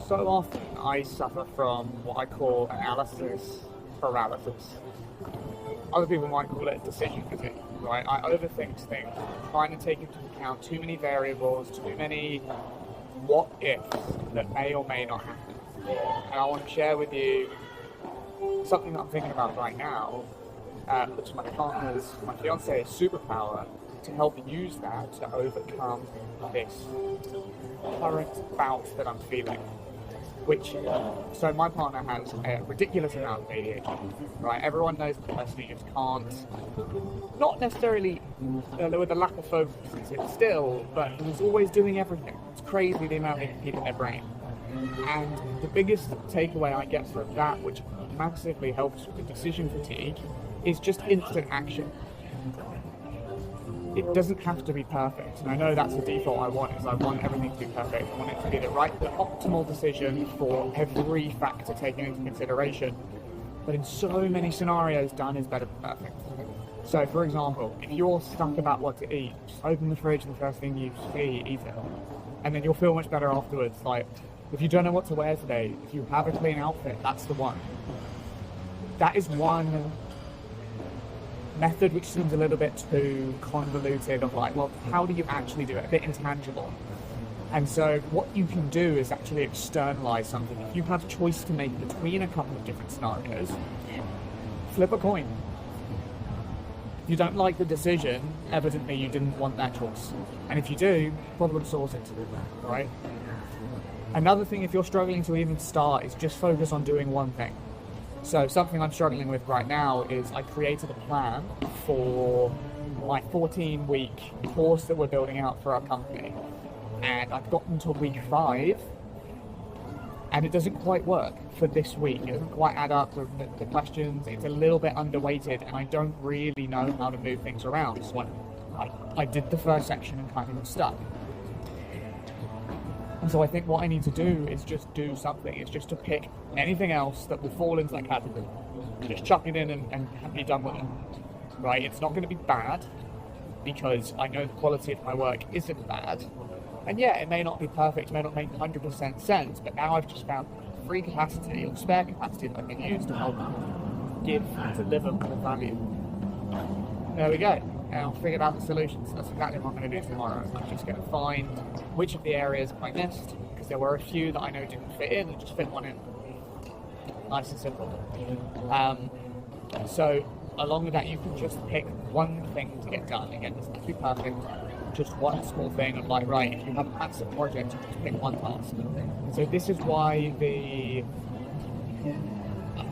So often I suffer from what I call analysis paralysis. Other people might call it decision fatigue, right? I overthink things, trying to take into account too many variables, too many what ifs that may or may not happen. And I want to share with you something that I'm thinking about right now, which my fiance's superpower, to help use that to overcome this current bout that I'm feeling. So my partner has a ridiculous amount of ADHD, right? Everyone knows the person who just can't, not necessarily with a lack of focus, still, but he's always doing everything. It's crazy the amount they can keep in their brain. And the biggest takeaway I get from that, which massively helps with decision fatigue, is just instant action. It doesn't have to be perfect, and I know that's the default I want everything to be perfect. I want it to be the optimal decision for every factor taken into consideration. But in so many scenarios, done is better than perfect. So, for example, if you're stuck about what to eat, just open the fridge and the first thing you see, eat it. And then you'll feel much better afterwards. Like, if you don't know what to wear today, if you have a clean outfit, that's the one. That is one method which seems a little bit too convoluted of like, well, how do you actually do it? A bit intangible. And so what you can do is actually externalize something. If you have choice to make between a couple of different scenarios, flip a coin. If you don't like the decision, evidently you didn't want that choice. And if you do, problem sorted, right? Another thing, if you're struggling to even start, is just focus on doing one thing. So something I'm struggling with right now is I created a plan for my 14-week course that we're building out for our company. And I've gotten to week 5, and it doesn't quite work for this week. It doesn't quite add up with the questions. It's a little bit underweighted, and I don't really know how to move things around. So I did the first section and kind of got stuck. And so I think what I need to do is just do something. It's just to pick anything else that will fall into that category. Just chuck it in and be done with it. Right? It's not going to be bad, because I know the quality of my work isn't bad. And yeah, it may not be perfect, it may not make 100% sense, but now I've just found free capacity or spare capacity that I can use to help give and deliver more value. There we go. And I'll figure out the solutions. That's exactly what I'm going to do tomorrow. I'm just going to find which of the areas I missed, because there were a few that I know didn't fit in, and just fit one in. Nice and simple. So along with that, you can just pick one thing to get done. Again, it doesn't have to be perfect. Just one small thing of like, right, if you have a massive project, you just pick one task. So this is why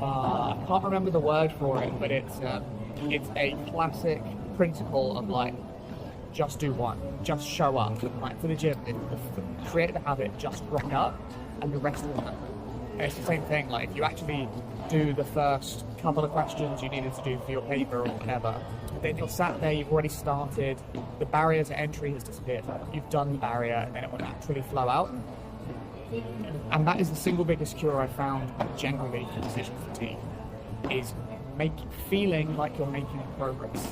I can't remember the word for it, but it's a classic principle of like, just do one, just show up. Like for the gym, create the habit, just rock up, and the rest will happen. And it's the same thing, like if you actually do the first couple of questions you needed to do for your paper or whatever, then you're sat there, you've already started, the barrier to entry has disappeared. You've done the barrier, and then it will naturally flow out. And that is the single biggest cure I found generally for decision fatigue, is feeling like you're making progress.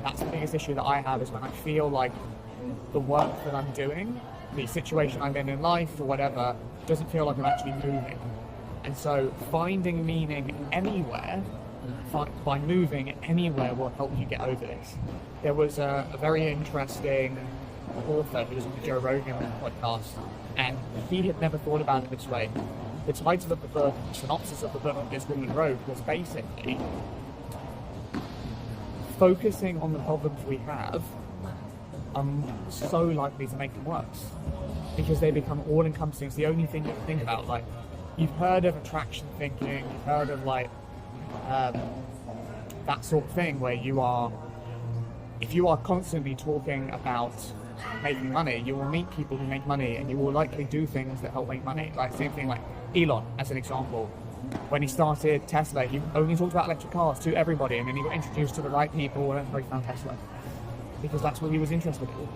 That's the biggest issue that I have, is when I feel like the work that I'm doing, the situation I'm in life or whatever, doesn't feel like I'm actually moving. And so finding meaning anywhere, by moving anywhere, will help you get over this. There was a very interesting author who was on the Joe Rogan podcast, and he had never thought about it this way. The title of the book, the synopsis of the book this woman wrote, was basically focusing on the problems we have are so likely to make them worse, because they become all-encompassing. It's the only thing you can think about. Like, you've heard of attraction thinking, you've heard of like that sort of thing, where if you are constantly talking about making money, you will meet people who make money, and you will likely do things that help make money. Like, same thing like Elon, as an example. When he started Tesla, he only talked about electric cars to everybody, and then he got introduced to the right people, and that's where he found Tesla, because that's what he was interested in.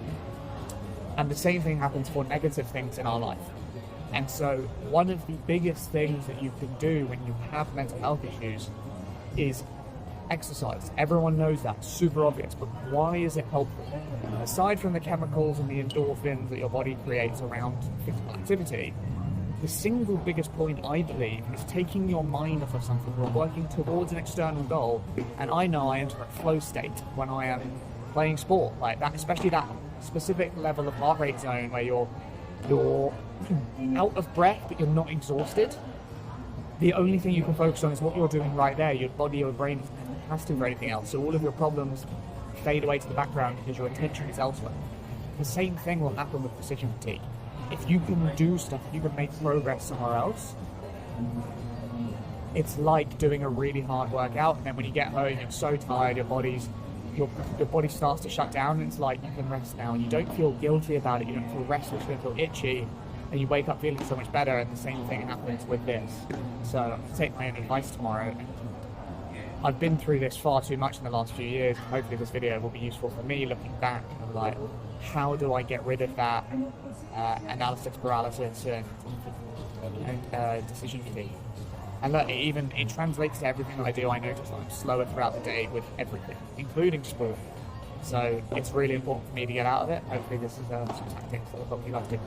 And the same thing happens for negative things in our life. And so one of the biggest things that you can do when you have mental health issues is exercise. Everyone knows that, super obvious, but why is it helpful? Aside from the chemicals and the endorphins that your body creates around physical activity, the single biggest point, I believe, is taking your mind off of something or working towards an external goal. And I know I enter a flow state when I am playing sport, like that, especially that specific level of heart rate zone where you're out of breath but you're not exhausted. The only thing you can focus on is what you're doing right there. Your body, your brain is capacity for anything else. So all of your problems fade away to the background because your attention is elsewhere. The same thing will happen with precision fatigue. If you can do stuff, if you can make progress somewhere else, it's like doing a really hard workout, and then when you get home, you're so tired, your body starts to shut down, and it's like you can rest now, and you don't feel guilty about it, you don't feel restless, you don't feel itchy, and you wake up feeling so much better, and the same thing happens with this. So I'll take my own advice tomorrow. I've been through this far too much in the last few years. Hopefully this video will be useful for me looking back and like, how do I get rid of that analysis paralysis and decision fatigue? And look, it translates to everything that I do. I notice I'm slower throughout the day with everything, including sport. So it's really important for me to get out of it. Hopefully this is some tactics that will help you guys do.